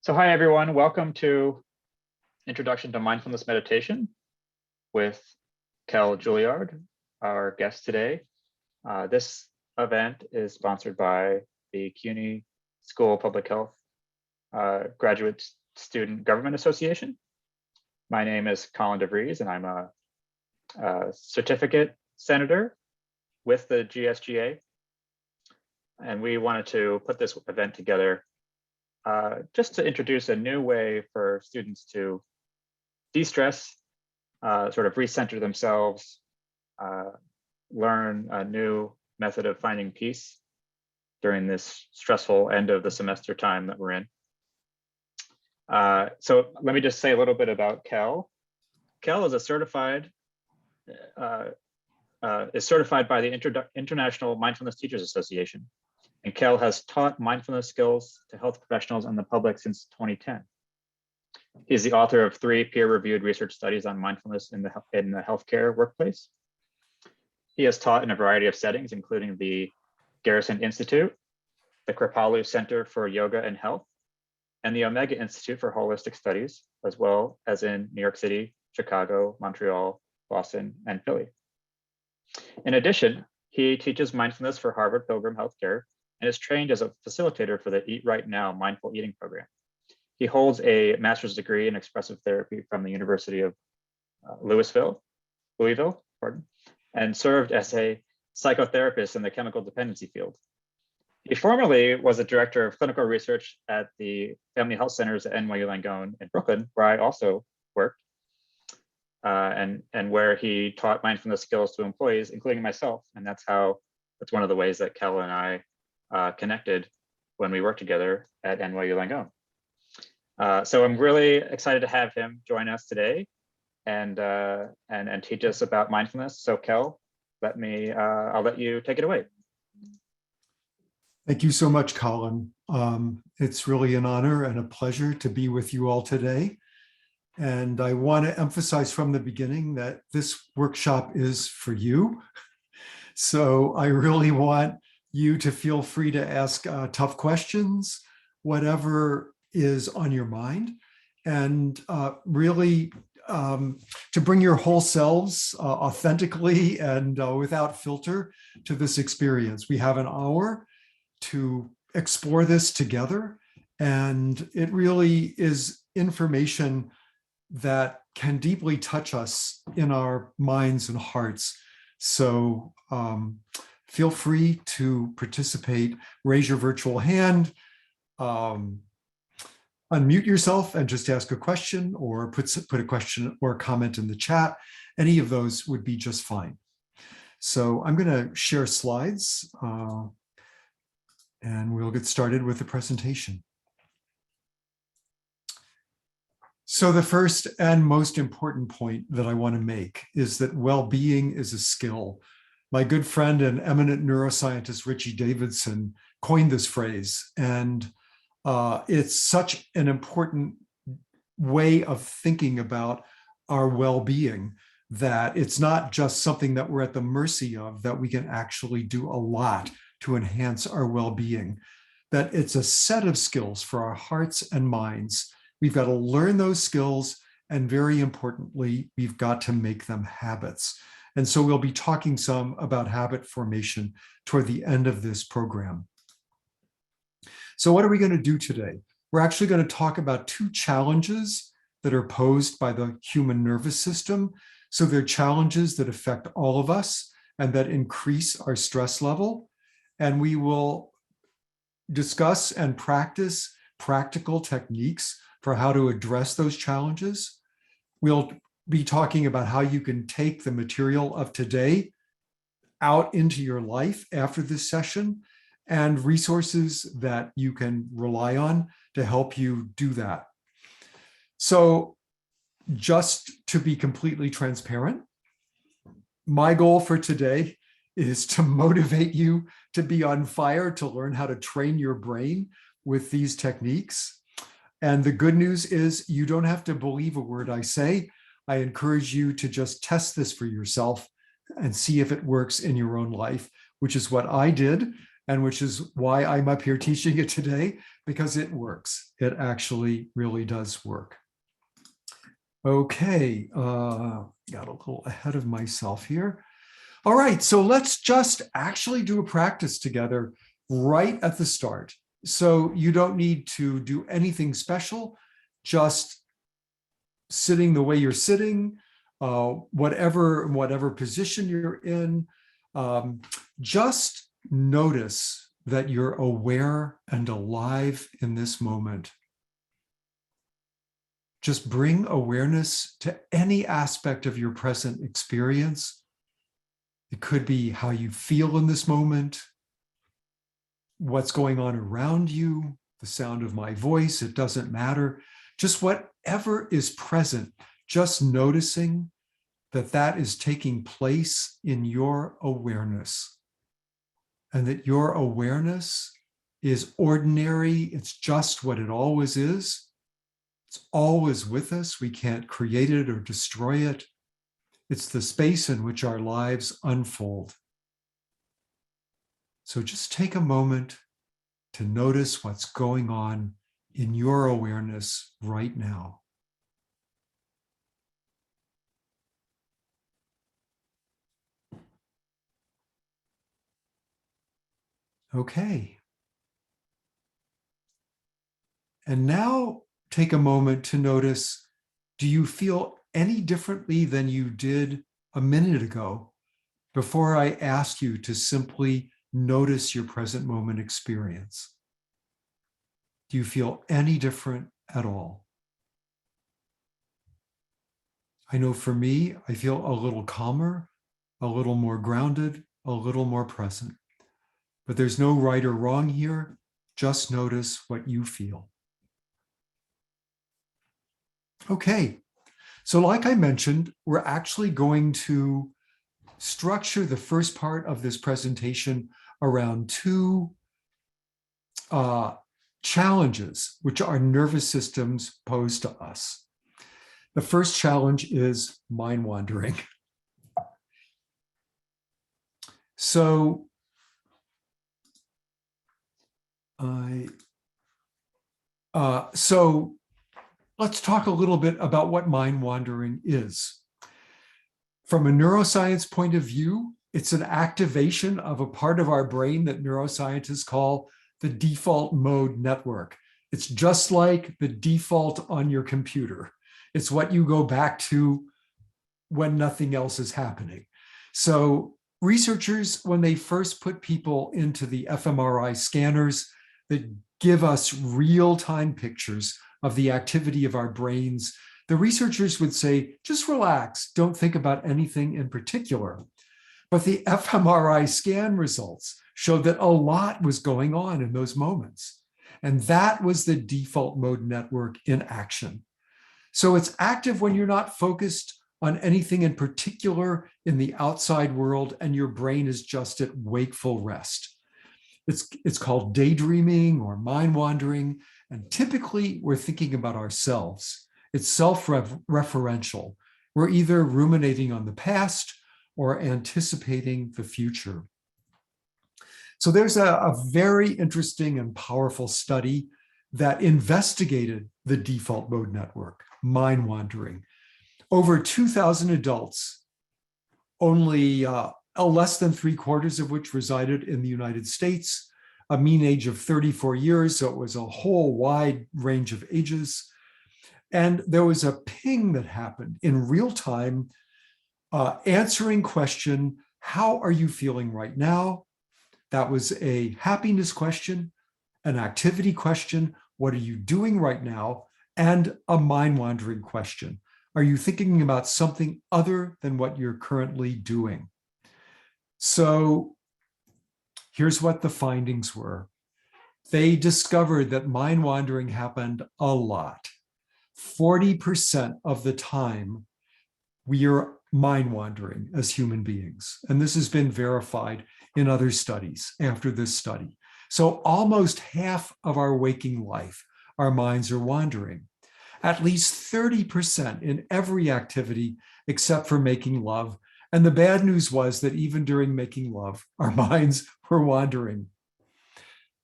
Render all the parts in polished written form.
So hi, everyone. Welcome to Introduction to Mindfulness Meditation with Kel Juilliard, our guest today. This event is sponsored by the CUNY School of Public Health Graduate Student Government Association. My name is Colin DeVries, and I'm a certificate senator with the GSGA. And we wanted to put this event together just to introduce a new way for students to de-stress, sort of recenter themselves, learn a new method of finding peace during this stressful end of the semester time that we're in. So let me just say a little bit about Kel. Kel is certified by the International Mindfulness Teachers Association. And Kel has taught mindfulness skills to health professionals and the public since 2010. He's the author of 3 peer-reviewed research studies on mindfulness in the healthcare workplace. He has taught in a variety of settings, including the Garrison Institute, the Kripalu Center for Yoga and Health, and the Omega Institute for Holistic Studies, as well as in New York City, Chicago, Montreal, Boston, and Philly. In addition, he teaches mindfulness for Harvard Pilgrim Healthcare and is trained as a facilitator for the Eat Right Now mindful eating program. He holds a master's degree in expressive therapy from the University of Louisville, and served as a psychotherapist in the chemical dependency field. He formerly was a director of clinical research at the Family Health Centers at NYU Langone in Brooklyn, where I also worked, and where he taught mindfulness skills to employees, including myself. And that's one of the ways that Kel and I connected when we worked together at NYU Langone. So I'm really excited to have him join us today and teach us about mindfulness. So Kel, I'll let you take it away. Thank you so much, Colin. It's really an honor and a pleasure to be with you all today. And I want to emphasize from the beginning that this workshop is for you. So I really want you to feel free to ask tough questions, whatever is on your mind, and really to bring your whole selves authentically and without filter to this experience. We have an hour to explore this together, and it really is information that can deeply touch us in our minds and hearts. So feel free to participate, raise your virtual hand, unmute yourself and just ask a question, or put a question or a comment in the chat. Any of those would be just fine. So I'm going to share slides and we'll get started with the presentation. So the first and most important point that I want to make is that well-being is a skill. My good friend and eminent neuroscientist, Richie Davidson, coined this phrase, and it's such an important way of thinking about our well-being that it's not just something that we're at the mercy of, that we can actually do a lot to enhance our well-being, that it's a set of skills for our hearts and minds. We've got to learn those skills, and very importantly, we've got to make them habits. And so we'll be talking some about habit formation toward the end of this program. So what are we going to do today? We're actually going to talk about 2 challenges that are posed by the human nervous system. So they're challenges that affect all of us and that increase our stress level. And we will discuss and practice practical techniques for how to address those challenges. We'll be talking about how you can take the material of today out into your life after this session, and resources that you can rely on to help you do that. So just to be completely transparent, my goal for today is to motivate you to be on fire, to learn how to train your brain with these techniques. And the good news is you don't have to believe a word I say. I encourage you to just test this for yourself and see if it works in your own life, which is what I did. and which is why I'm up here teaching it today, because it works. It actually really does work. Okay, got a little ahead of myself here. All right, so let's just actually do a practice together right at the start. So you don't need to do anything special, just sitting the way you're sitting, whatever position you're in. Just notice that you're aware and alive in this moment. Just bring awareness to any aspect of your present experience. It could be how you feel in this moment, what's going on around you, the sound of my voice, it doesn't matter. Just whatever is present, just noticing that that is taking place in your awareness, and that your awareness is ordinary. It's just what it always is. It's always with us. We can't create it or destroy it. It's the space in which our lives unfold. So just take a moment to notice what's going on in your awareness right now. Okay. And now take a moment to notice, do you feel any differently than you did a minute ago before I asked you to simply notice your present moment experience? Do you feel any different at all? I know for me, I feel a little calmer, a little more grounded, a little more present. But there's no right or wrong here. Just notice what you feel. Okay, so like I mentioned, we're actually going to structure the first part of this presentation around two challenges which our nervous systems pose to us. The first challenge is mind wandering. So let's talk a little bit about what mind wandering is. From a neuroscience point of view, it's an activation of a part of our brain that neuroscientists call the default mode network. It's just like the default on your computer. It's what you go back to when nothing else is happening. So researchers, when they first put people into the fMRI scanners that give us real-time pictures of the activity of our brains, the researchers would say, just relax, don't think about anything in particular. But the fMRI scan results showed that a lot was going on in those moments. And that was the default mode network in action. So it's active when you're not focused on anything in particular in the outside world and your brain is just at wakeful rest. It's called daydreaming or mind wandering. And typically we're thinking about ourselves. It's self-referential. We're either ruminating on the past or anticipating the future. So there's a very interesting and powerful study that investigated the default mode network, mind wandering. Over 2,000 adults, only less than 3/4 of which resided in the United States, a mean age of 34 years, so it was a whole wide range of ages. And there was a ping that happened in real time, answering question, how are you feeling right now? That was a happiness question, an activity question, what are you doing right now? And a mind wandering question. Are you thinking about something other than what you're currently doing? So here's what the findings were. They discovered that mind wandering happened a lot. 40% of the time, we are mind wandering as human beings. And this has been verified in other studies after this study. So almost half of our waking life, our minds are wandering. At least 30% in every activity except for making love. And the bad news was that even during making love, our minds were wandering.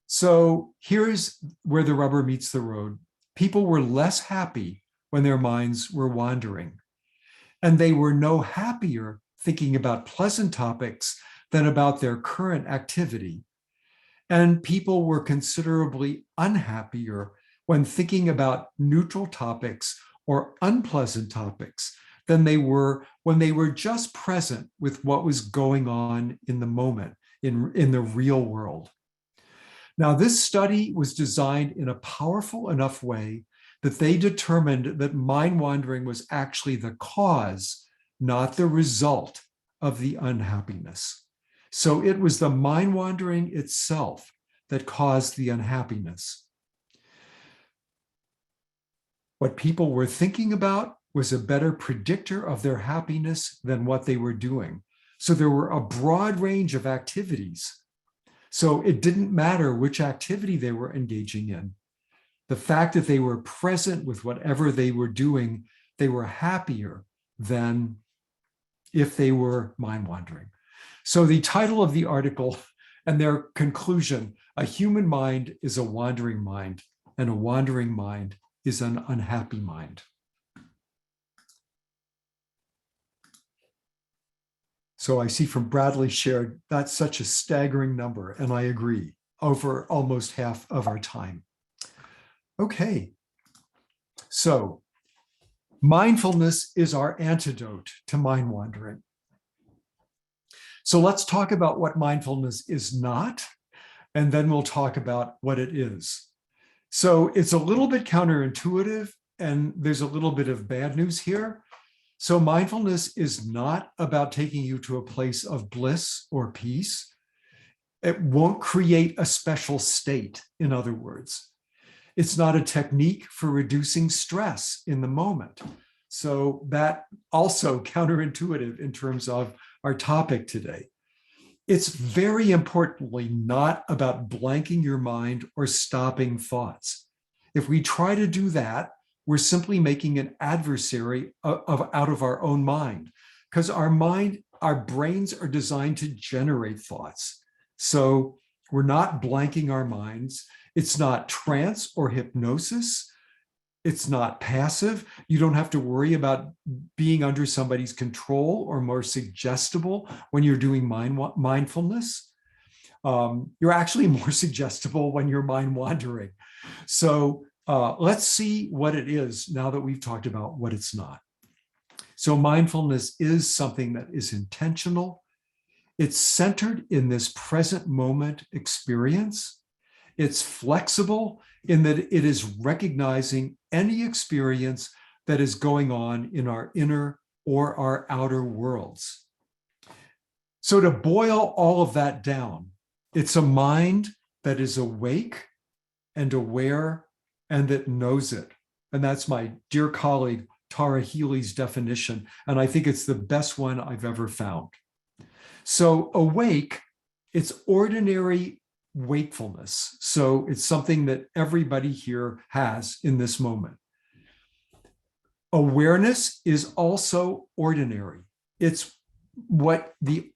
So here's where the rubber meets the road. People were less happy when their minds were wandering, and they were no happier thinking about pleasant topics than about their current activity. And people were considerably unhappier when thinking about neutral topics or unpleasant topics than they were when they were just present with what was going on in the moment, in the real world. Now, this study was designed in a powerful enough way that they determined that mind wandering was actually the cause, not the result of the unhappiness. So it was the mind wandering itself that caused the unhappiness. What people were thinking about was a better predictor of their happiness than what they were doing. So there were a broad range of activities. So it didn't matter which activity they were engaging in. The fact that they were present with whatever they were doing, they were happier than if they were mind wandering. So the title of the article and their conclusion, a human mind is a wandering mind, and a wandering mind is an unhappy mind. So I see from Bradley shared, that's such a staggering number, and I agree, over almost half of our time. Okay, so mindfulness is our antidote to mind wandering. So let's talk about what mindfulness is not, and then we'll talk about what it is. So it's a little bit counterintuitive, and there's a little bit of bad news here. So mindfulness is not about taking you to a place of bliss or peace. It won't create a special state, in other words. It's not a technique for reducing stress in the moment. So that also counterintuitive in terms of our topic today. It's very importantly not about blanking your mind or stopping thoughts. If we try to do that, we're simply making an adversary out of our own mind, because our brains are designed to generate thoughts. So we're not blanking our minds. It's not trance or hypnosis. It's not passive. You don't have to worry about being under somebody's control or more suggestible when you're doing mindfulness. You're actually more suggestible when you're mind wandering. So let's see what it is now that we've talked about what it's not. So mindfulness is something that is intentional. It's centered in this present moment experience. It's flexible in that it is recognizing any experience that is going on in our inner or our outer worlds. So to boil all of that down, it's a mind that is awake and aware and that knows it. And that's my dear colleague, Tara Healy's definition. And I think it's the best one I've ever found. So awake, it's ordinary wakefulness. So it's something that everybody here has in this moment. Awareness is also ordinary. It's what the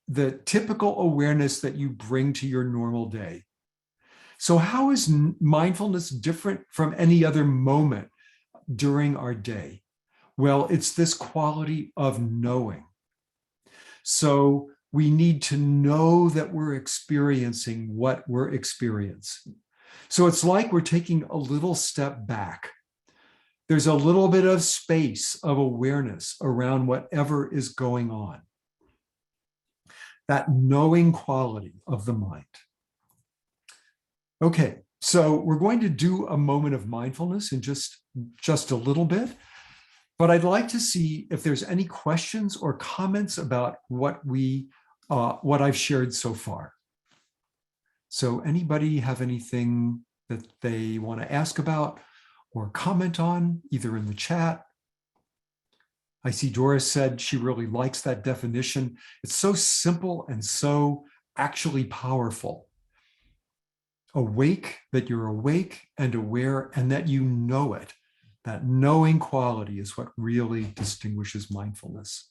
typical awareness that you bring to your normal day. So how is mindfulness different from any other moment during our day? Well, it's this quality of knowing. So we need to know that we're experiencing what we're experiencing. So it's like we're taking a little step back. There's a little bit of space of awareness around whatever is going on. That knowing quality of the mind. Okay, so we're going to do a moment of mindfulness in just a little bit, but I'd like to see if there's any questions or comments about what I've shared so far. So anybody have anything that they want to ask about or comment on, either in the chat? I see Doris said she really likes that definition. It's so simple and so actually powerful. Awake, that you're awake and aware and that you know it. That knowing quality is what really distinguishes mindfulness.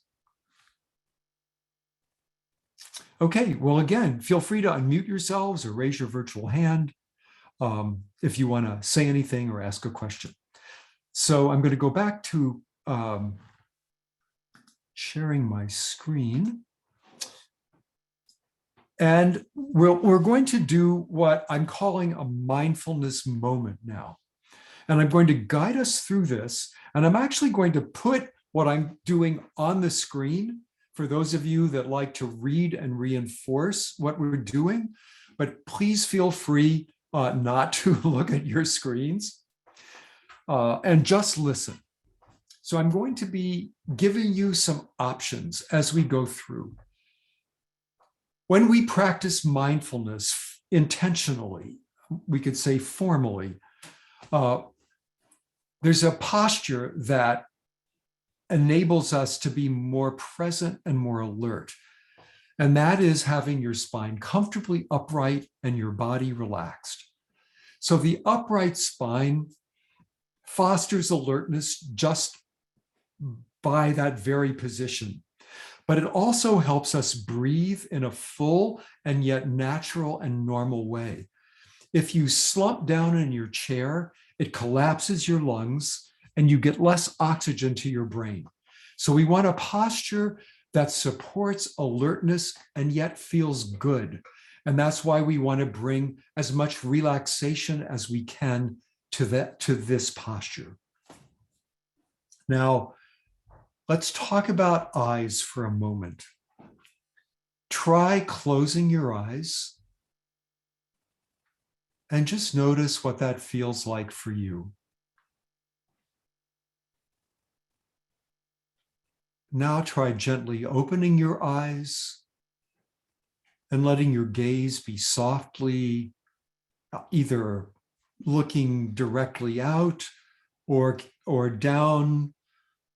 Okay, well, again, feel free to unmute yourselves or raise your virtual hand. if you want to say anything or ask a question. So I'm going to go back to sharing my screen. And we're going to do what I'm calling a mindfulness moment now. And I'm going to guide us through this. And I'm actually going to put what I'm doing on the screen for those of you that like to read and reinforce what we're doing. But please feel free not to look at your screens and just listen. So I'm going to be giving you some options as we go through. When we practice mindfulness intentionally, we could say formally, there's a posture that enables us to be more present and more alert. And that is having your spine comfortably upright and your body relaxed. So the upright spine fosters alertness just by that very position. But it also helps us breathe in a full and yet natural and normal way. If you slump down in your chair, it collapses your lungs and you get less oxygen to your brain. So we want a posture that supports alertness and yet feels good. And that's why we want to bring as much relaxation as we can to this posture. Now, let's talk about eyes for a moment. Try closing your eyes and just notice what that feels like for you. Now try gently opening your eyes and letting your gaze be softly either looking directly out or down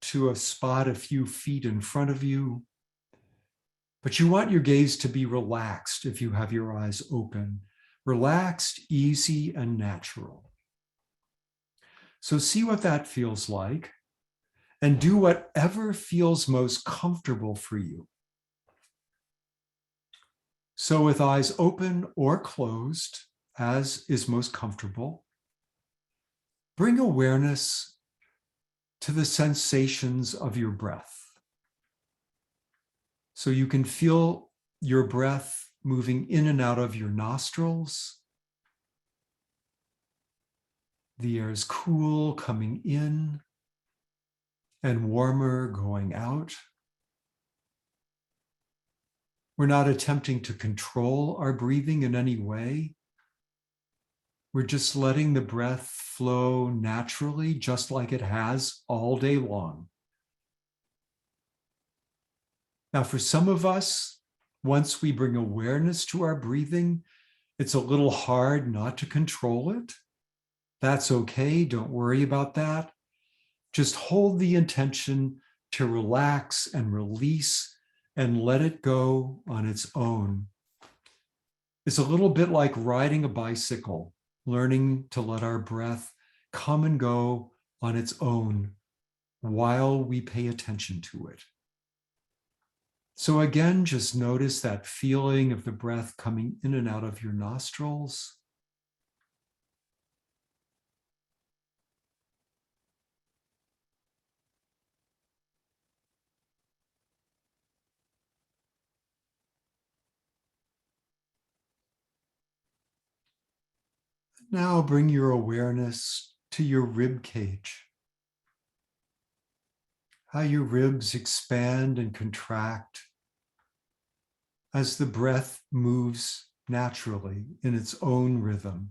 to a spot a few feet in front of you. But you want your gaze to be relaxed if you have your eyes open. Relaxed, easy, and natural. So see what that feels like and do whatever feels most comfortable for you. So with eyes open or closed, as is most comfortable, bring awareness to the sensations of your breath. So you can feel your breath moving in and out of your nostrils. The air is cool coming in and warmer going out. We're not attempting to control our breathing in any way. We're just letting the breath flow naturally, just like it has all day long. Now, for some of us, once we bring awareness to our breathing, it's a little hard not to control it. That's okay. Don't worry about that. Just hold the intention to relax and release and let it go on its own. It's a little bit like riding a bicycle, learning to let our breath come and go on its own while we pay attention to it. So again, just notice that feeling of the breath coming in and out of your nostrils. Now bring your awareness to your rib cage. How your ribs expand and contract as the breath moves naturally in its own rhythm.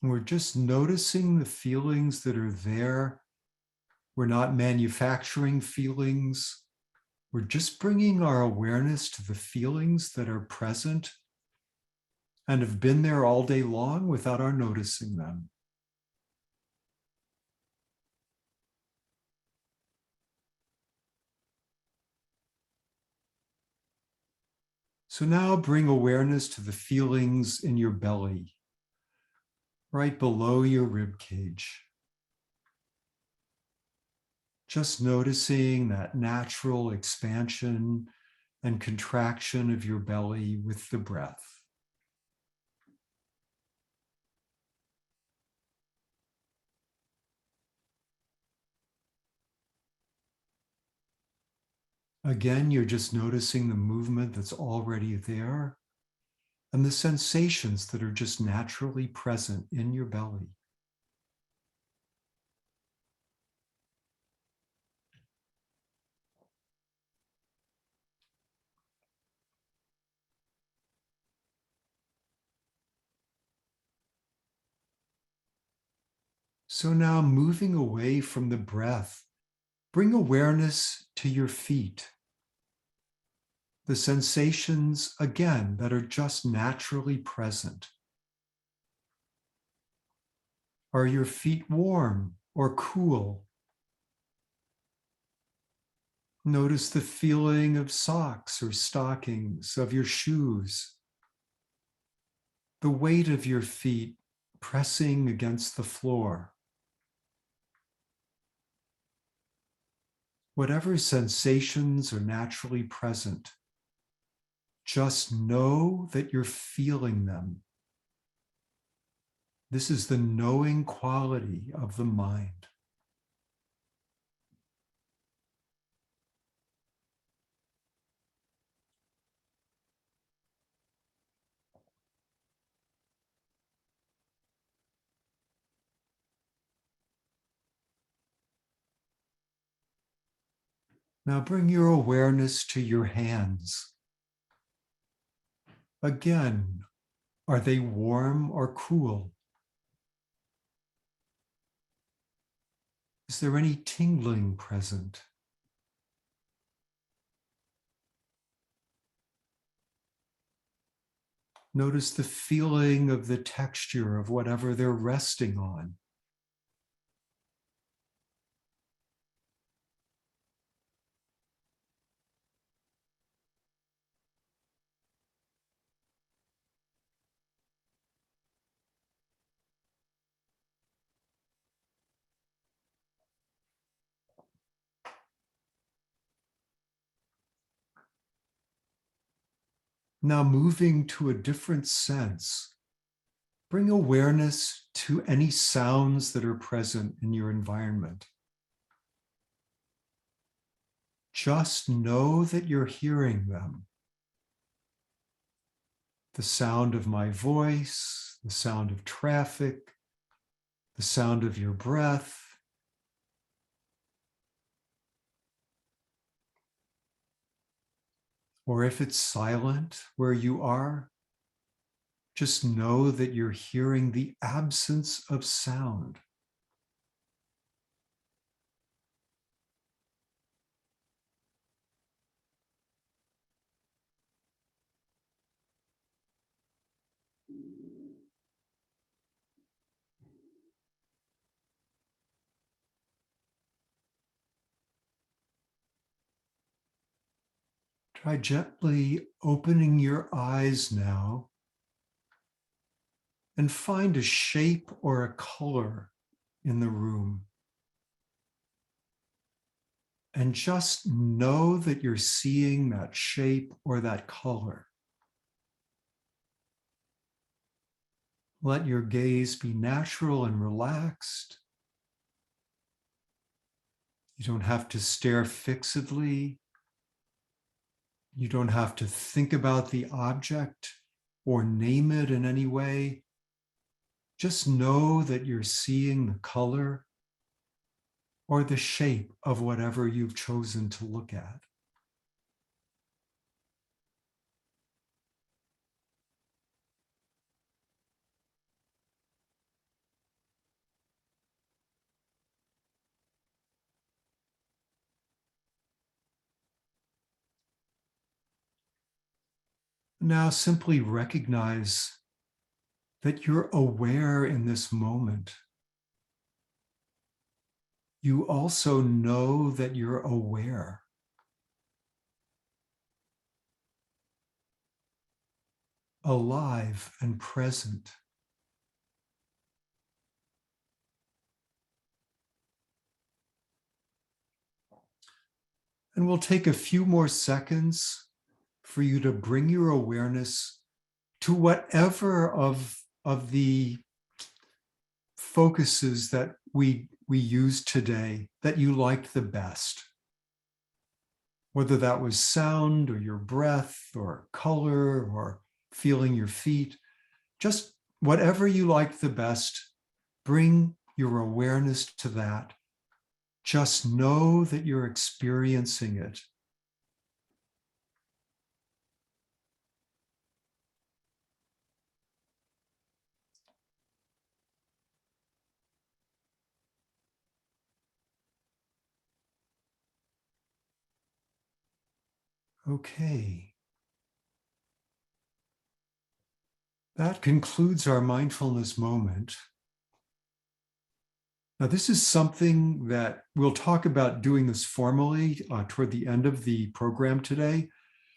And we're just noticing the feelings that are there. We're not manufacturing feelings. We're just bringing our awareness to the feelings that are present and have been there all day long without our noticing them. So now bring awareness to the feelings in your belly, right below your rib cage. Just noticing that natural expansion and contraction of your belly with the breath. Again, you're just noticing the movement that's already there and the sensations that are just naturally present in your belly. So now moving away from the breath, bring awareness to your feet. The sensations, again, that are just naturally present. Are your feet warm or cool? Notice the feeling of socks or stockings, of your shoes. The weight of your feet pressing against the floor. Whatever sensations are naturally present, just know that you're feeling them. This is the knowing quality of the mind. Now bring your awareness to your hands. Again, are they warm or cool? Is there any tingling present? Notice the feeling of the texture of whatever they're resting on. Now moving to a different sense, bring awareness to any sounds that are present in your environment. Just know that you're hearing them. The sound of my voice, the sound of traffic, the sound of your breath. Or if it's silent where you are, just know that you're hearing the absence of sound. Try gently opening your eyes now and find a shape or a color in the room. And just know that you're seeing that shape or that color. Let your gaze be natural and relaxed. You don't have to stare fixedly. You don't have to think about the object or name it in any way. Just know that you're seeing the color or the shape of whatever you've chosen to look at. Now simply recognize that you're aware in this moment. You also know that you're aware. Alive and present. And we'll take a few more seconds for you to bring your awareness to whatever of the focuses that we used today that you liked the best. Whether that was sound or your breath or color or feeling your feet, just whatever you liked the best, bring your awareness to that. Just know that you're experiencing it. Okay. That concludes our mindfulness moment. Now, this is something that we'll talk about doing this formally toward the end of the program today.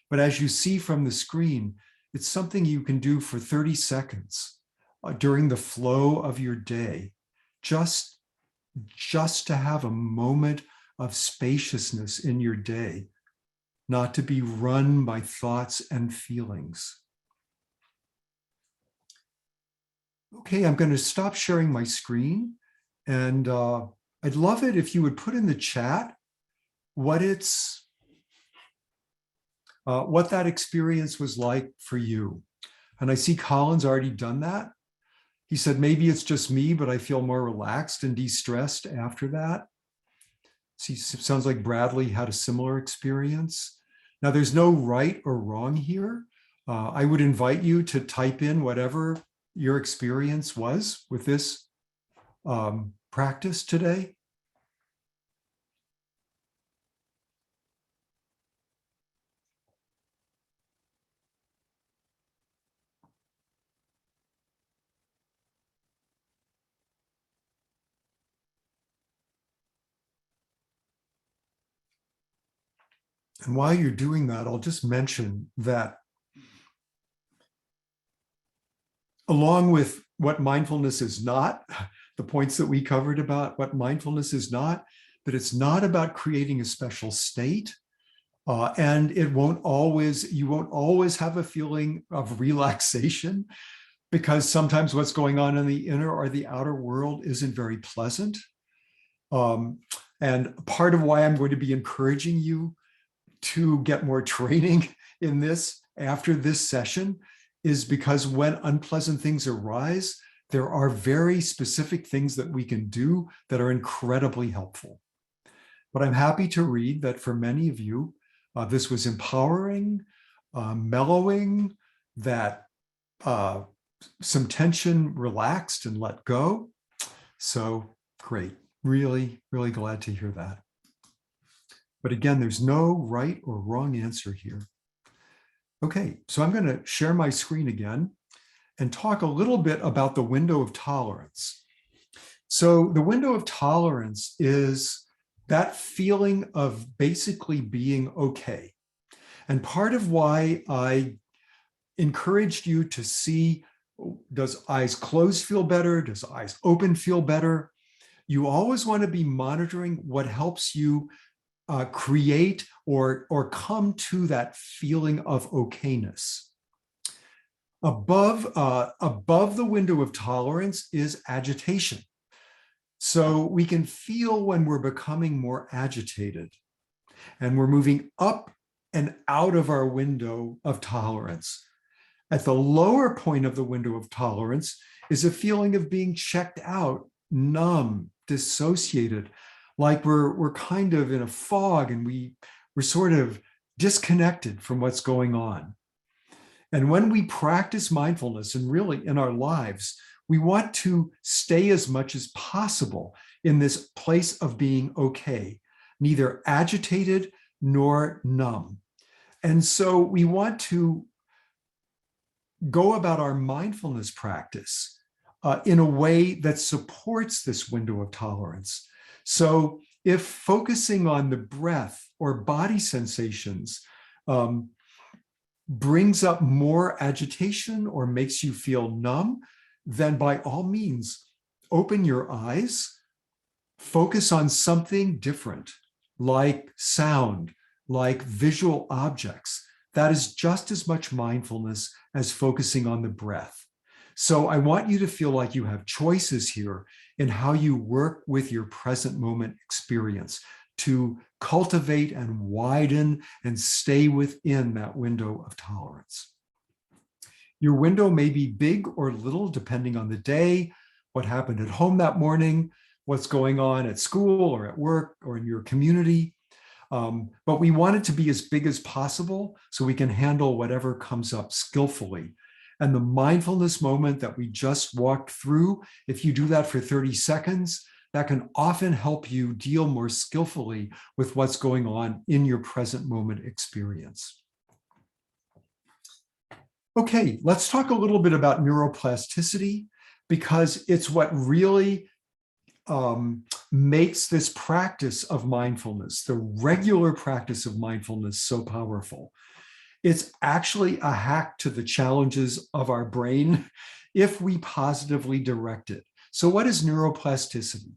But as you see from the screen, it's something you can do for 30 seconds during the flow of your day, just to have a moment of spaciousness in your day, not to be run by thoughts and feelings. Okay, I'm going to stop sharing my screen, and I'd love it if you would put in the chat what that experience was like for you. And I see Colin's already done that. He said, maybe it's just me, but I feel more relaxed and de-stressed after that. See, sounds like Bradley had a similar experience. Now, there's no right or wrong here. I would invite you to type in whatever your experience was with this practice today. And while you're doing that, I'll just mention that along with what mindfulness is not, the points that we covered about what mindfulness is not, that it's not about creating a special state. And you won't always have a feeling of relaxation, because sometimes what's going on in the inner or the outer world isn't very pleasant. And part of why I'm going to be encouraging you to get more training in this after this session is because when unpleasant things arise, there are very specific things that we can do that are incredibly helpful. But I'm happy to read that for many of you, this was empowering, mellowing, that some tension relaxed and let go. So great. Really, really glad to hear that. But again, there's no right or wrong answer here. Okay, so I'm going to share my screen again and talk a little bit about the window of tolerance. So the window of tolerance is that feeling of basically being okay. And part of why I encouraged you to see, does eyes closed feel better? Does eyes open feel better? You always want to be monitoring what helps you create or come to that feeling of okayness. Above the window of tolerance is agitation. So we can feel when we're becoming more agitated and we're moving up and out of our window of tolerance. At the lower point of the window of tolerance is a feeling of being checked out, numb, dissociated, like we're kind of in a fog and we're sort of disconnected from what's going on. And when we practice mindfulness and really in our lives, we want to stay as much as possible in this place of being okay, neither agitated nor numb. And so we want to go about our mindfulness practice in a way that supports this window of tolerance. So if focusing on the breath or body sensations brings up more agitation or makes you feel numb, then by all means, open your eyes, focus on something different, like sound, like visual objects, that is just as much mindfulness as focusing on the breath. So I want you to feel like you have choices here in how you work with your present moment experience to cultivate and widen and stay within that window of tolerance. Your window may be big or little depending on the day, what happened at home that morning, what's going on at school or at work or in your community. But we want it to be as big as possible so we can handle whatever comes up skillfully. And the mindfulness moment that we just walked through, if you do that for 30 seconds, that can often help you deal more skillfully with what's going on in your present moment experience. Okay, let's talk a little bit about neuroplasticity, because it's what really makes this practice of mindfulness, the regular practice of mindfulness, so powerful. It's actually a hack to the challenges of our brain if we positively direct it. So what is neuroplasticity?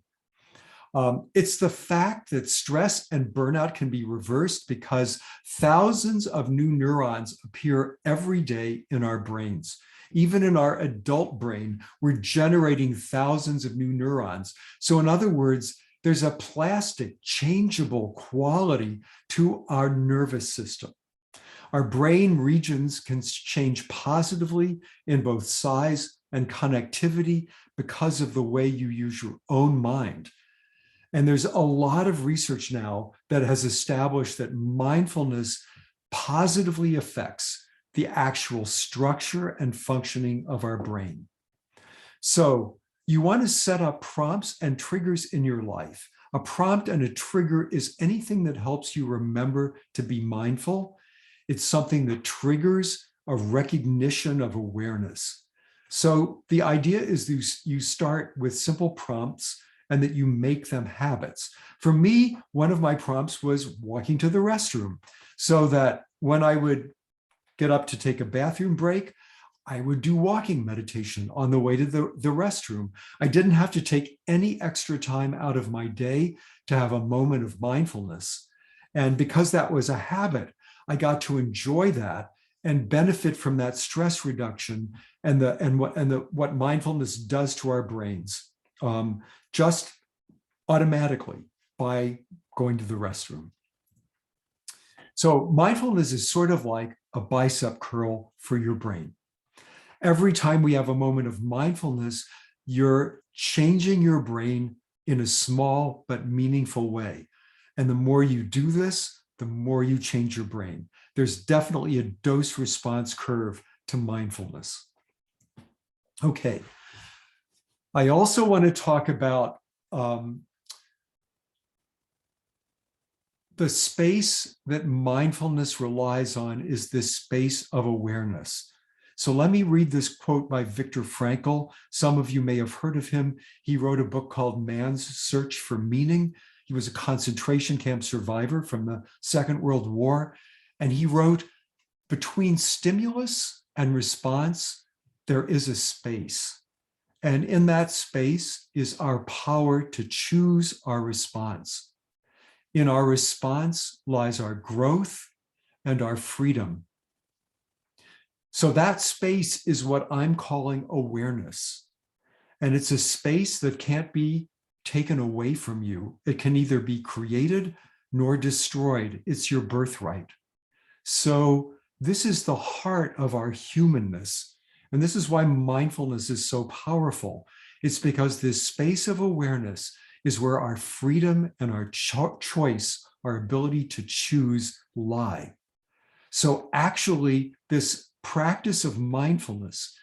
It's the fact that stress and burnout can be reversed because thousands of new neurons appear every day in our brains. Even in our adult brain, we're generating thousands of new neurons. So in other words, there's a plastic, changeable quality to our nervous system. Our brain regions can change positively in both size and connectivity because of the way you use your own mind. And there's a lot of research now that has established that mindfulness positively affects the actual structure and functioning of our brain. So you want to set up prompts and triggers in your life. A prompt and a trigger is anything that helps you remember to be mindful. It's something that triggers a recognition of awareness. So the idea is you start with simple prompts and that you make them habits. For me, one of my prompts was walking to the restroom, so that when I would get up to take a bathroom break, I would do walking meditation on the way to the restroom. I didn't have to take any extra time out of my day to have a moment of mindfulness. And because that was a habit, I got to enjoy that and benefit from that stress reduction and what mindfulness does to our brains, just automatically by going to the restroom. So mindfulness is sort of like a bicep curl for your brain. Every time we have a moment of mindfulness, you're changing your brain in a small but meaningful way. And the more you do this, the more you change your brain. There's definitely a dose response curve to mindfulness. Okay. I also want to talk about the space that mindfulness relies on is this space of awareness. So let me read this quote by Viktor Frankl. Some of you may have heard of him. He wrote a book called Man's Search for Meaning. He was a concentration camp survivor from the Second World War. And he wrote, between stimulus and response, there is a space. And in that space is our power to choose our response. In our response lies our growth and our freedom. So that space is what I'm calling awareness. And it's a space that can't be taken away from you. It can neither be created nor destroyed. It's your birthright. So this is the heart of our humanness. And this is why mindfulness is so powerful. It's because this space of awareness is where our freedom and our choice, our ability to choose, lie. So actually, this practice of mindfulness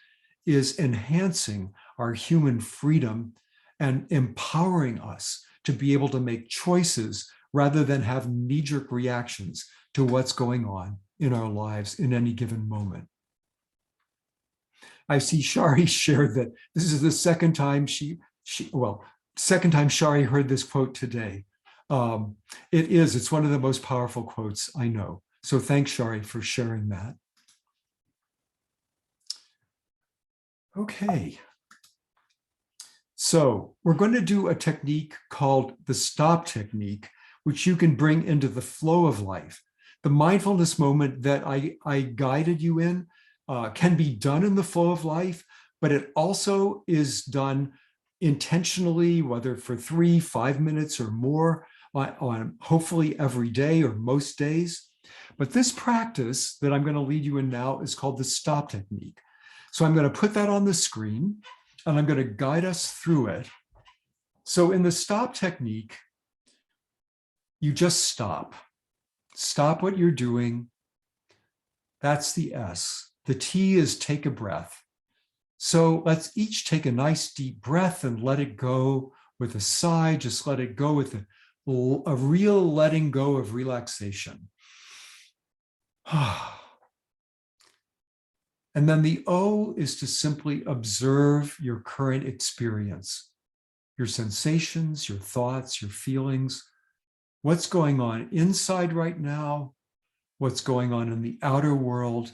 is enhancing our human freedom and empowering us to be able to make choices rather than have knee-jerk reactions to what's going on in our lives in any given moment. I see Shari shared that this is the second time second time Shari heard this quote today. It's one of the most powerful quotes I know. So thanks, Shari, for sharing that. Okay. So we're going to do a technique called the stop technique, which you can bring into the flow of life. The mindfulness moment that I guided you in can be done in the flow of life, but it also is done intentionally, whether for 3, 5 minutes or more, on hopefully every day or most days. But this practice that I'm going to lead you in now is called the stop technique. So I'm going to put that on the screen and I'm going to guide us through it. So in the stop technique, you just stop. Stop what you're doing. That's the S. The T is take a breath. So let's each take a nice deep breath and let it go with a sigh. Just let it go with a real letting go of relaxation. And then the O is to simply observe your current experience, your sensations, your thoughts, your feelings, what's going on inside right now, what's going on in the outer world.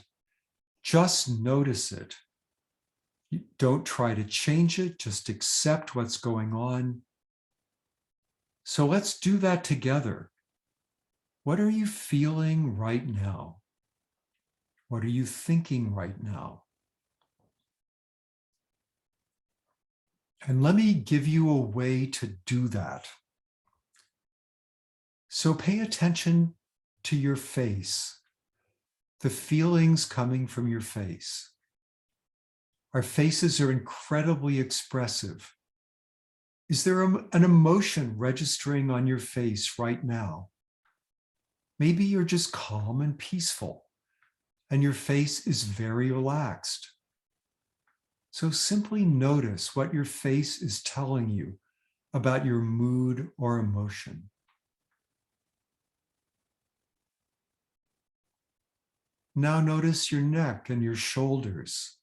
Just notice it. Don't try to change it, just accept what's going on. So let's do that together. What are you feeling right now? What are you thinking right now? And let me give you a way to do that. So pay attention to your face, the feelings coming from your face. Our faces are incredibly expressive. Is there an emotion registering on your face right now? Maybe you're just calm and peaceful, and your face is very relaxed. So simply notice what your face is telling you about your mood or emotion. Now notice your neck and your shoulders.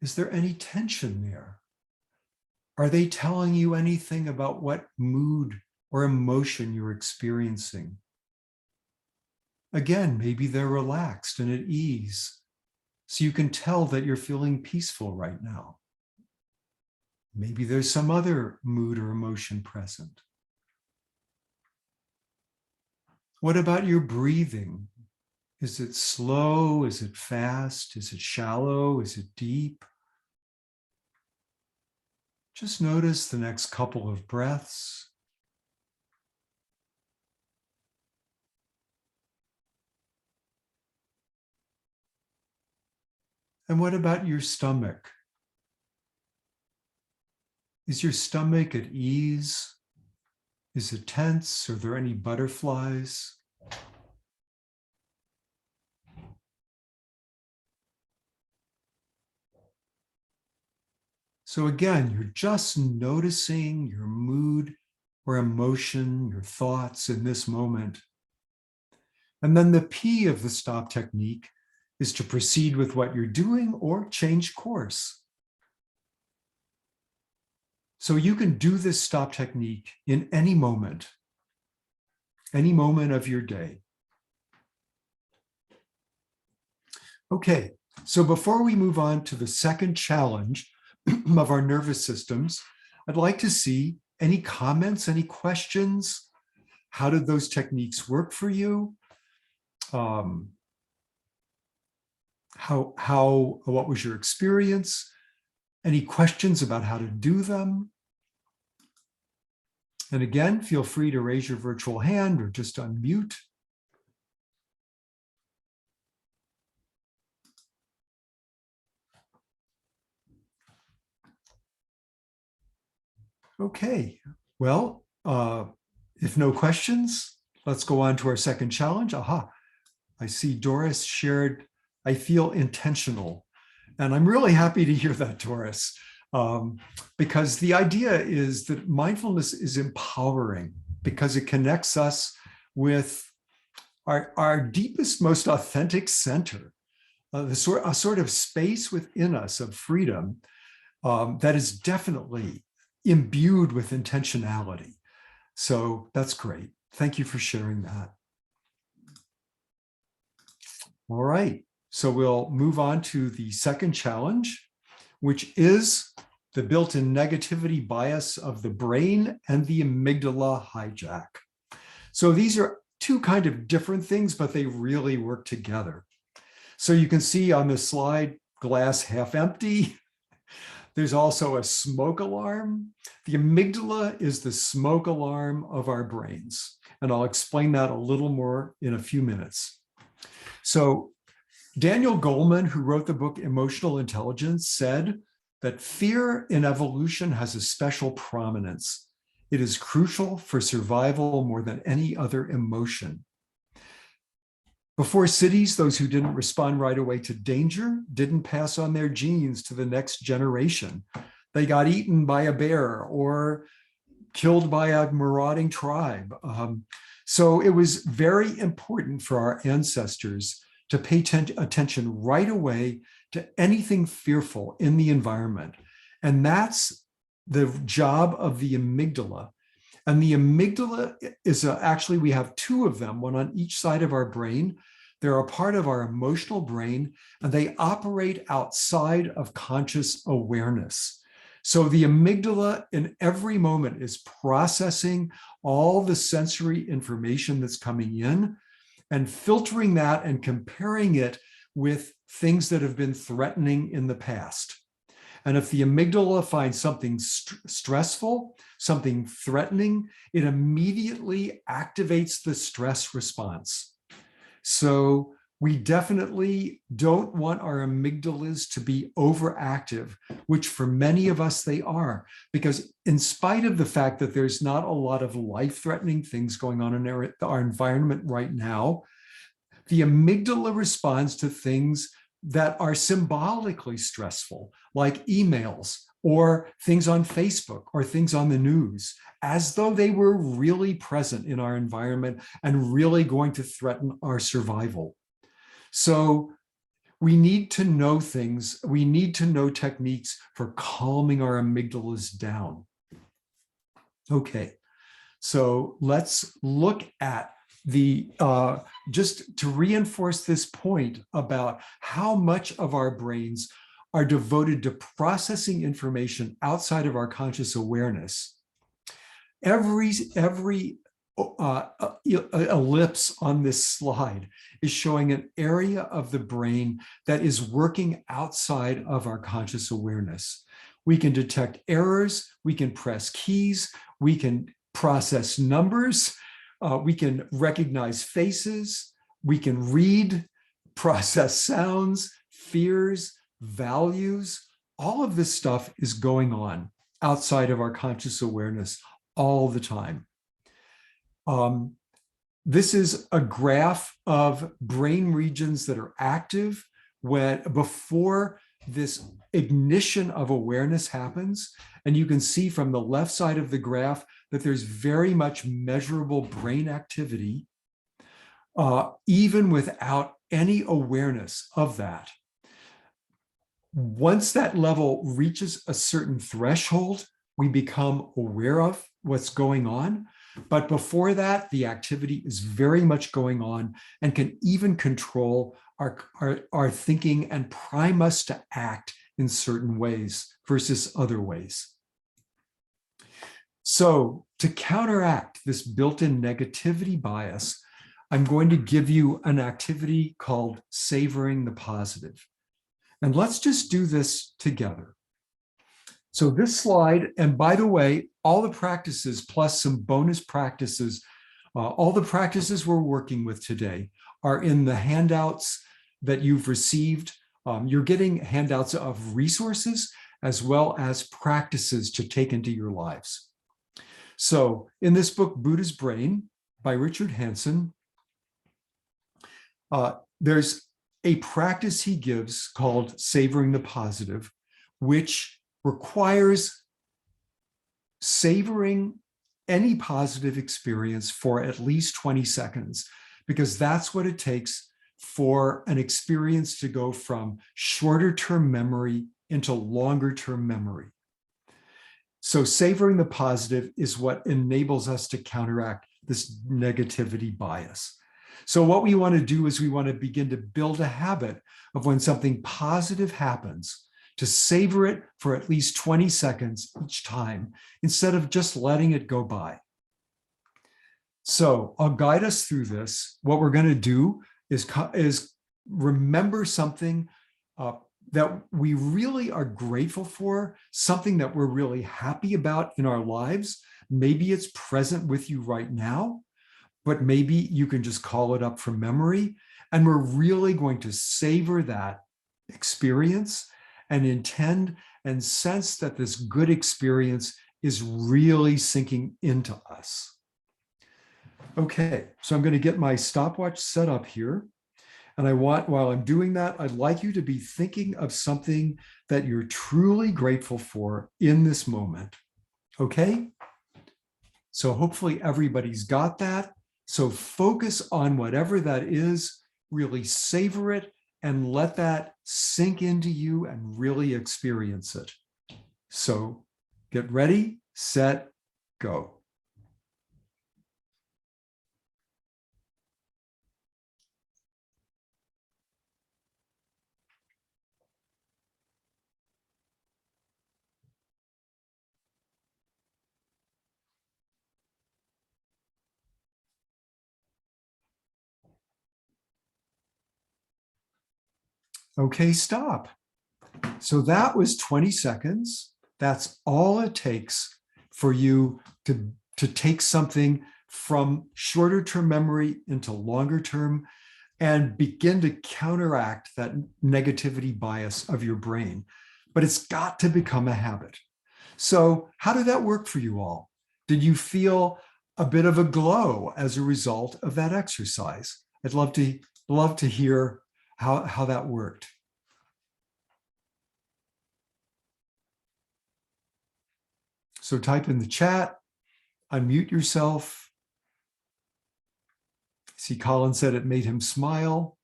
Is there any tension there? Are they telling you anything about what mood or emotion you're experiencing? Again, maybe they're relaxed and at ease, so you can tell that you're feeling peaceful right now. Maybe there's some other mood or emotion present. What about your breathing? Is it slow? Is it fast? Is it shallow? Is it deep? Just notice the next couple of breaths. And what about your stomach? Is your stomach at ease? Is it tense? Are there any butterflies? So again, you're just noticing your mood or emotion, your thoughts in this moment. And then the P of the stop technique is to proceed with what you're doing or change course. So you can do this stop technique in any moment of your day. Okay, so before we move on to the second challenge of our nervous systems, I'd like to see any comments, any questions. How did those techniques work for you? What was your experience? Any questions about how to do them? And again, feel free to raise your virtual hand or just unmute. Okay, well, if no questions, let's go on to our second challenge. Aha, I see Doris shared, I feel intentional. And I'm really happy to hear that, Doris, because the idea is that mindfulness is empowering because it connects us with our deepest, most authentic center, a sort of space within us of freedom that is definitely imbued with intentionality. So that's great. Thank you for sharing that. All right, so we'll move on to the second challenge, which is the built-in negativity bias of the brain and the amygdala hijack. So these are two kind of different things, but they really work together. So you can see on the slide, glass half empty. There's also a smoke alarm. The amygdala is the smoke alarm of our brains. And I'll explain that a little more in a few minutes. So Daniel Goleman, who wrote the book Emotional Intelligence, said that fear in evolution has a special prominence. It is crucial for survival more than any other emotion. Before cities, those who didn't respond right away to danger didn't pass on their genes to the next generation. They got eaten by a bear or killed by a marauding tribe. So it was very important for our ancestors to pay attention right away to anything fearful in the environment. And that's the job of the amygdala. And the amygdala is actually, we have two of them, one on each side of our brain. They're a part of our emotional brain, and they operate outside of conscious awareness. So the amygdala in every moment is processing all the sensory information that's coming in and filtering that and comparing it with things that have been threatening in the past. And if the amygdala finds something stressful, something threatening, it immediately activates the stress response. So we definitely don't want our amygdalas to be overactive, which for many of us they are, because in spite of the fact that there's not a lot of life-threatening things going on in our environment right now, the amygdala responds to things that are symbolically stressful, like emails or things on Facebook or things on the news, as though they were really present in our environment and really going to threaten our survival. So we need to know things, we need to know techniques for calming our amygdalas down. Okay, so let's look at the, just to reinforce this point about how much of our brains are devoted to processing information outside of our conscious awareness. Every ellipse on this slide is showing an area of the brain that is working outside of our conscious awareness. We can detect errors, we can press keys, we can process numbers, we can recognize faces, we can read, process sounds, fears, values. All of this stuff is going on outside of our conscious awareness all the time. This is a graph of brain regions that are active before this ignition of awareness happens. And you can see from the left side of the graph that there's very much measurable brain activity, even without any awareness of that. Once that level reaches a certain threshold, we become aware of what's going on. But before that, the activity is very much going on and can even control our thinking and prime us to act in certain ways versus other ways. So to counteract this built-in negativity bias, I'm going to give you an activity called Savoring the Positive. And let's just do this together. So this slide, and by the way, all the practices plus some bonus practices, all the practices we're working with today are in the handouts that you've received. You're getting handouts of resources as well as practices to take into your lives. So in this book, Buddha's Brain by Richard Hanson, there's a practice he gives called Savoring the Positive, which requires savoring any positive experience for at least 20 seconds, because that's what it takes for an experience to go from shorter term memory into longer term memory. So savoring the positive is what enables us to counteract this negativity bias. So what we want to do is we want to begin to build a habit of when something positive happens, to savor it for at least 20 seconds each time, instead of just letting it go by. So I'll guide us through this. What we're going to do is remember something that we really are grateful for, something that we're really happy about in our lives. Maybe it's present with you right now, but maybe you can just call it up from memory. And we're really going to savor that experience and intend and sense that this good experience is really sinking into us. Okay, so I'm going to get my stopwatch set up here. And while I'm doing that, I'd like you to be thinking of something that you're truly grateful for in this moment. Okay? So hopefully everybody's got that. So focus on whatever that is, really savor it, and let that sink into you and really experience it. So get ready, set, go. Okay, stop. So that was 20 seconds. That's all it takes for you to take something from shorter term memory into longer term and begin to counteract that negativity bias of your brain. But it's got to become a habit. So how did that work for you all? Did you feel a bit of a glow as a result of that exercise? I'd love to hear how that worked. So type in the chat, unmute yourself. See, Colin said it made him smile.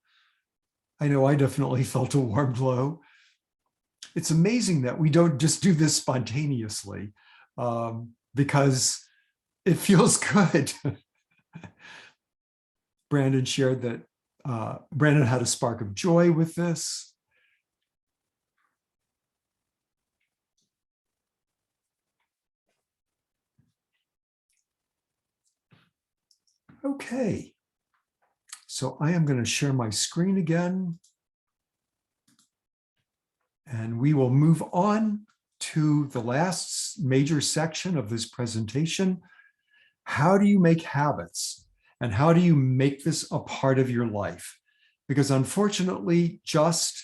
I know I definitely felt a warm glow. It's amazing that we don't just do this spontaneously because it feels good. Brandon shared that Brandon had a spark of joy with this. Okay, so I am going to share my screen again. And we will move on to the last major section of this presentation. How do you make habits? And how do you make this a part of your life? Because unfortunately, just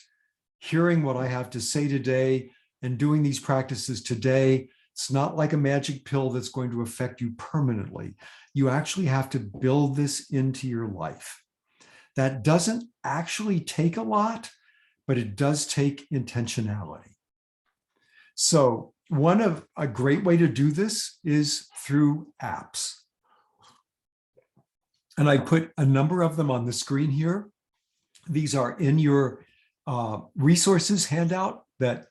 hearing what I have to say today and doing these practices today, it's not like a magic pill that's going to affect you permanently. You actually have to build this into your life. That doesn't actually take a lot, but it does take intentionality. So a great way to do this is through apps. And I put a number of them on the screen here. These are in your resources handout that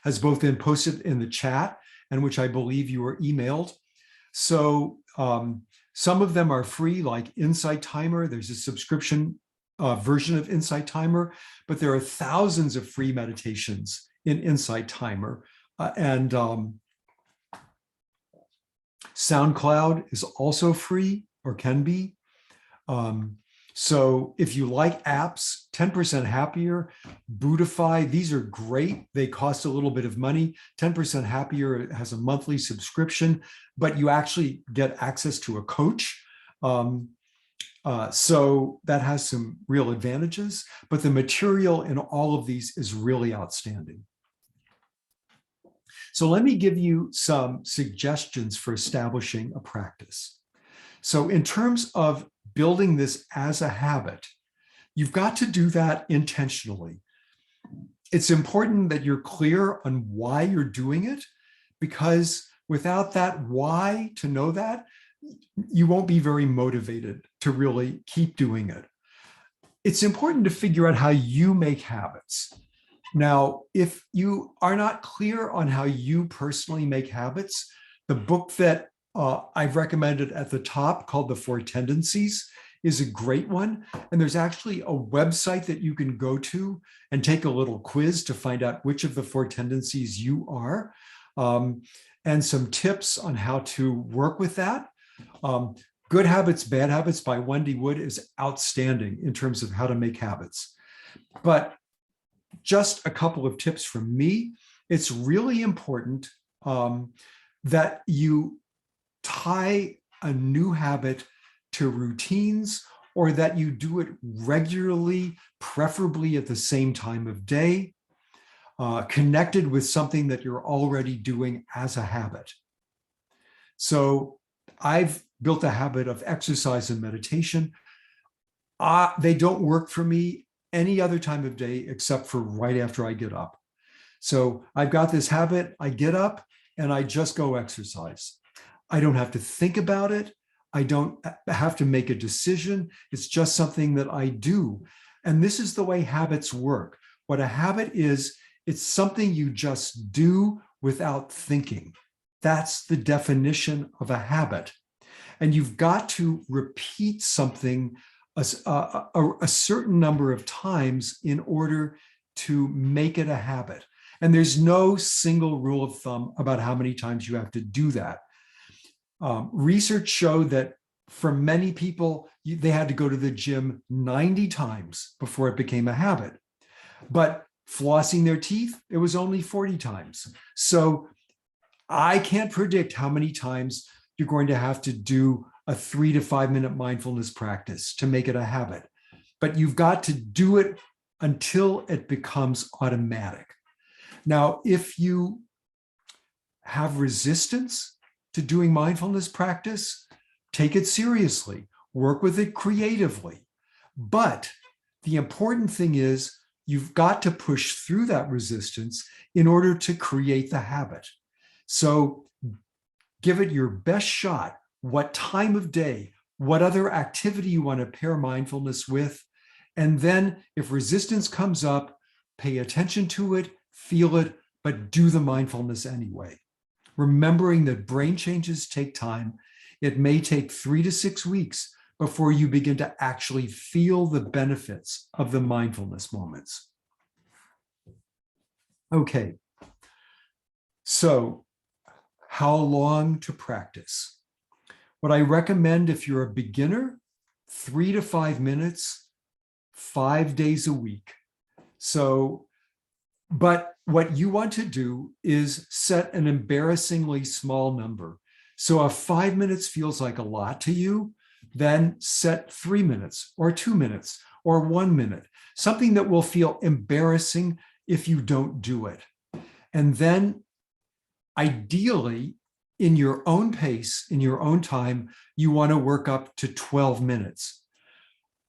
has both been posted in the chat and which I believe you were emailed. So some of them are free, like Insight Timer. There's a subscription version of Insight Timer, but there are thousands of free meditations in Insight Timer. And SoundCloud is also free or can be. So if you like apps, 10% Happier, Buddhify, these are great. They cost a little bit of money. 10% Happier has a monthly subscription, but you actually get access to a coach. So that has some real advantages, but the material in all of these is really outstanding. So let me give you some suggestions for establishing a practice. So in terms of building this as a habit, you've got to do that intentionally. It's important that you're clear on why you're doing it, because without that why, to know that, you won't be very motivated to really keep doing it. It's important to figure out how you make habits. Now, if you are not clear on how you personally make habits, the book that I've recommended at the top called The Four Tendencies is a great one. And there's actually a website that you can go to and take a little quiz to find out which of the four tendencies you are, and some tips on how to work with that. Good Habits, Bad Habits by Wendy Wood is outstanding in terms of how to make habits. But just a couple of tips from me. It's really important that you tie a new habit to routines, or that you do it regularly, preferably at the same time of day, connected with something that you're already doing as a habit. So I've built a habit of exercise and meditation. They don't work for me any other time of day except for right after I get up. So I've got this habit, I get up and I just go exercise. I don't have to think about it. I don't have to make a decision. It's just something that I do. And this is the way habits work. What a habit is, it's something you just do without thinking. That's the definition of a habit. And you've got to repeat something a certain number of times in order to make it a habit. And there's no single rule of thumb about how many times you have to do that. Research showed that for many people, they had to go to the gym 90 times before it became a habit. But flossing their teeth, it was only 40 times. So I can't predict how many times you're going to have to do a 3 to 5 minute mindfulness practice to make it a habit. But you've got to do it until it becomes automatic. Now, if you have resistance to doing mindfulness practice, take it seriously, work with it creatively. But the important thing is you've got to push through that resistance in order to create the habit. So give it your best shot. What time of day, what other activity you want to pair mindfulness with. And then if resistance comes up, pay attention to it, feel it, but do the mindfulness anyway. Remembering that brain changes take time. It may take 3 to 6 weeks before you begin to actually feel the benefits of the mindfulness moments. Okay, so how long to practice? What I recommend if you're a beginner, 3 to 5 minutes, 5 days a week. So, but what you want to do is set an embarrassingly small number. So if 5 minutes feels like a lot to you, then set 3 minutes or 2 minutes or 1 minute, something that will feel embarrassing if you don't do it. And then ideally, in your own pace, in your own time, you want to work up to 12 minutes.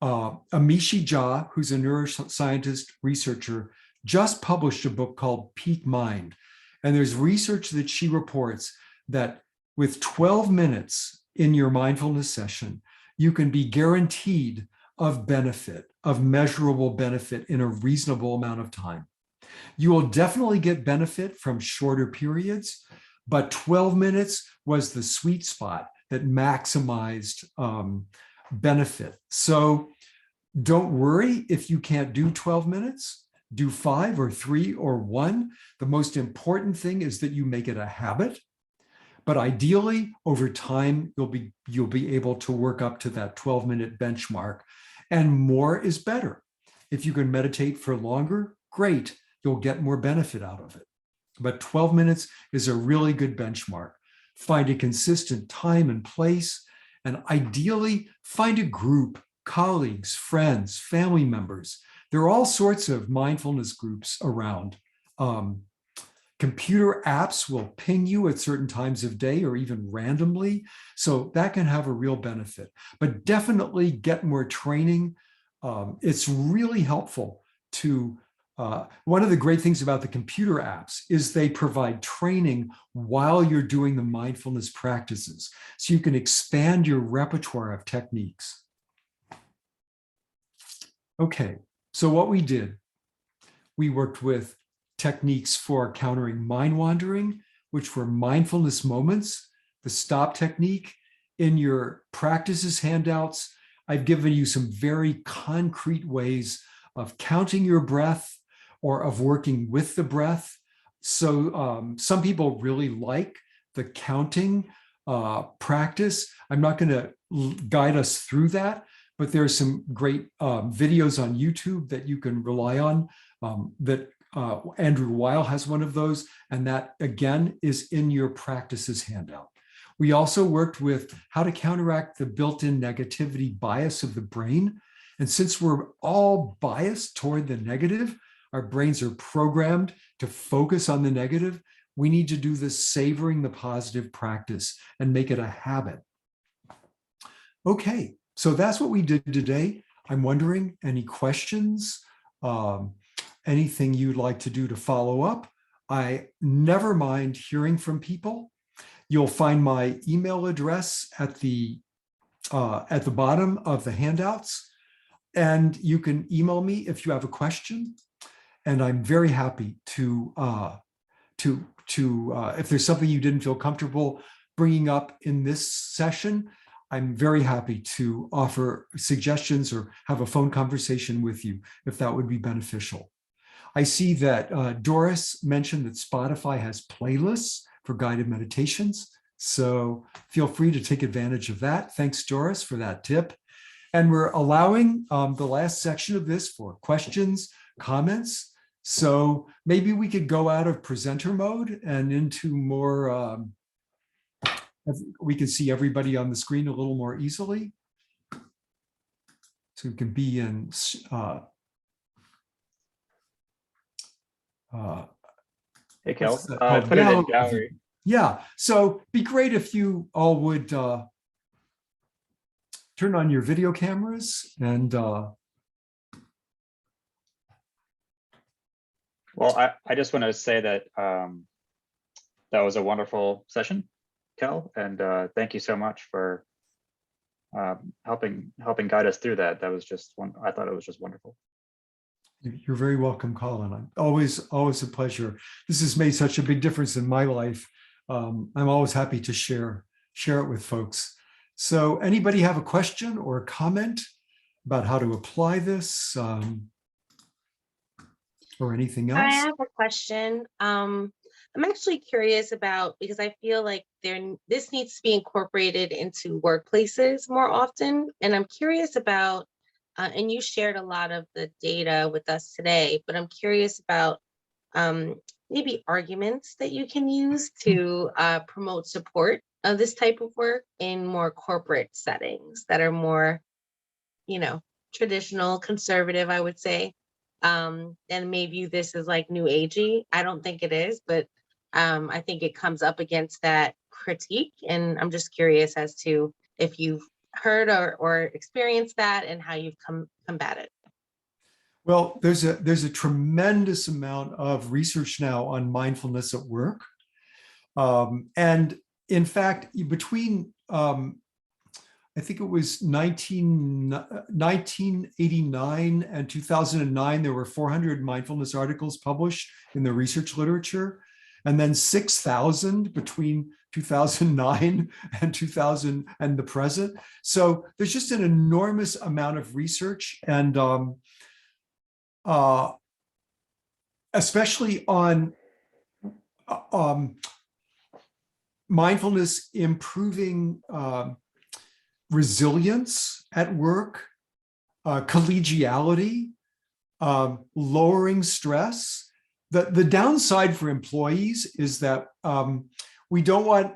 Amishi Jha, who's a neuroscientist researcher, just published a book called Peak Mind. And there's research that she reports that with 12 minutes in your mindfulness session, you can be guaranteed of benefit, of measurable benefit in a reasonable amount of time. You will definitely get benefit from shorter periods, but 12 minutes was the sweet spot that maximized benefit. So don't worry if you can't do 12 minutes, do 5 or 3 or 1. The most important thing is that you make it a habit. But ideally, over time, you'll be able to work up to that 12-minute benchmark, and more is better. If you can meditate for longer, great, you'll get more benefit out of it. But 12 minutes is a really good benchmark. Find a consistent time and place, and ideally find a group, colleagues, friends, family members. There are all sorts of mindfulness groups around. Computer apps will ping you at certain times of day or even randomly. So that can have a real benefit, but definitely get more training. It's really helpful to, one of the great things about the computer apps is they provide training while you're doing the mindfulness practices. So you can expand your repertoire of techniques. Okay, so what we did, we worked with techniques for countering mind wandering, which were mindfulness moments, the stop technique. In your practices handouts, I've given you some very concrete ways of counting your breath or of working with the breath. So some people really like the counting. practice. I'm not going to guide us through that, but there's some great videos on YouTube that you can rely on. That Andrew Weil has one of those, and that again is in your practices handout. We also worked with how to counteract the built-in negativity bias of the brain. And since we're all biased toward the negative, our brains are programmed to focus on the negative. We need to do this savoring the positive practice and make it a habit. Okay, so that's what we did today. I'm wondering, any questions? Anything you'd like to do to follow up? I never mind hearing from people. You'll find my email address at the bottom of the handouts, and you can email me if you have a question. And I'm very happy to if there's something you didn't feel comfortable bringing up in this session, I'm very happy to offer suggestions or have a phone conversation with you if that would be beneficial. I see that Doris mentioned that Spotify has playlists for guided meditations. So feel free to take advantage of that. Thanks, Doris, for that tip. And we're allowing the last section of this for questions, comments. So maybe we could go out of presenter mode and into more, we can see everybody on the screen a little more easily. So we can be in hey, Kel, I'll put it in gallery. Yeah, so be great if you all would turn on your video cameras and well, I just want to say that that was a wonderful session, Kel, and thank you so much for helping guide us through that. That was just I thought it was just wonderful. You're very welcome, Colin. I'm always a pleasure. This has made such a big difference in my life. I'm always happy to share it with folks. So anybody have a question or a comment about how to apply this or anything else? I have a question. I'm actually curious about, because I feel like this needs to be incorporated into workplaces more often. And I'm curious about, and you shared a lot of the data with us today, but I'm curious about maybe arguments that you can use to promote support of this type of work in more corporate settings that are more, traditional, conservative, I would say. And maybe this is like new agey. I don't think it is, but I think it comes up against that critique. And I'm just curious as to if you've heard or experienced that and how you've combated. Well, there's a tremendous amount of research now on mindfulness at work. And in fact, between, I think it was 1989 and 2009, there were 400 mindfulness articles published in the research literature, and then 6,000 between 2009 and 2000 and the present. So there's just an enormous amount of research, and especially on mindfulness improving resilience at work, collegiality, lowering stress. The downside for employees is that we don't want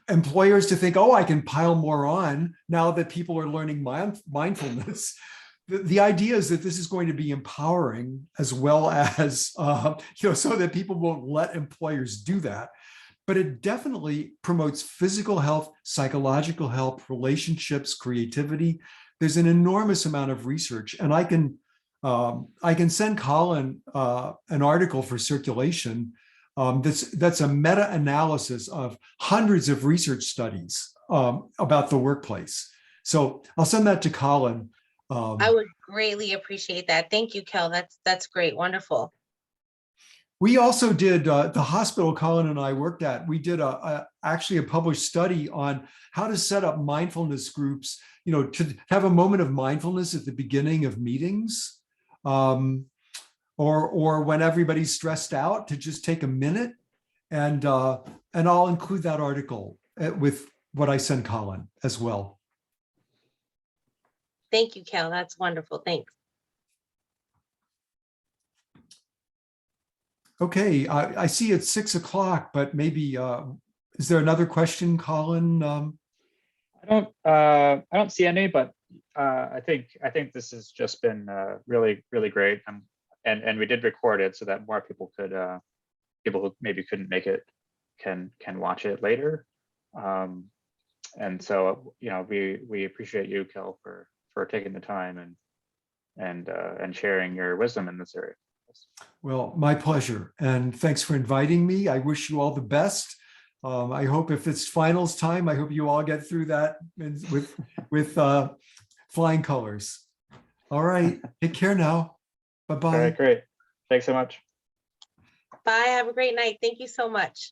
employers to think, oh, I can pile more on now that people are learning mindfulness. The idea is that this is going to be empowering as well as, so that people won't let employers do that. But it definitely promotes physical health, psychological health, relationships, creativity. There's an enormous amount of research, and I can send Colin an article for circulation that's a meta-analysis of hundreds of research studies about the workplace. So I'll send that to Colin. I would greatly appreciate that. Thank you, Kel. That's great. Wonderful. We also did, the hospital Colin and I worked at, we did actually a published study on how to set up mindfulness groups, to have a moment of mindfulness at the beginning of meetings, or when everybody's stressed out, to just take a minute, and I'll include that article with what I send Colin as well. Thank you, Kel. That's wonderful. Thanks. Okay, I see it's 6 o'clock, but maybe, is there another question, Colin? I don't see any, but I think this has just been really great. And we did record it so that more people could people who maybe couldn't make it can watch it later. And so we appreciate you, Kel, for taking the time and sharing your wisdom in this area. Well, my pleasure. And thanks for inviting me. I wish you all the best. I hope if it's finals time, I hope you all get through that with flying colors. All right. Take care now. Bye-bye. All right, great. Thanks so much. Bye. Have a great night. Thank you so much.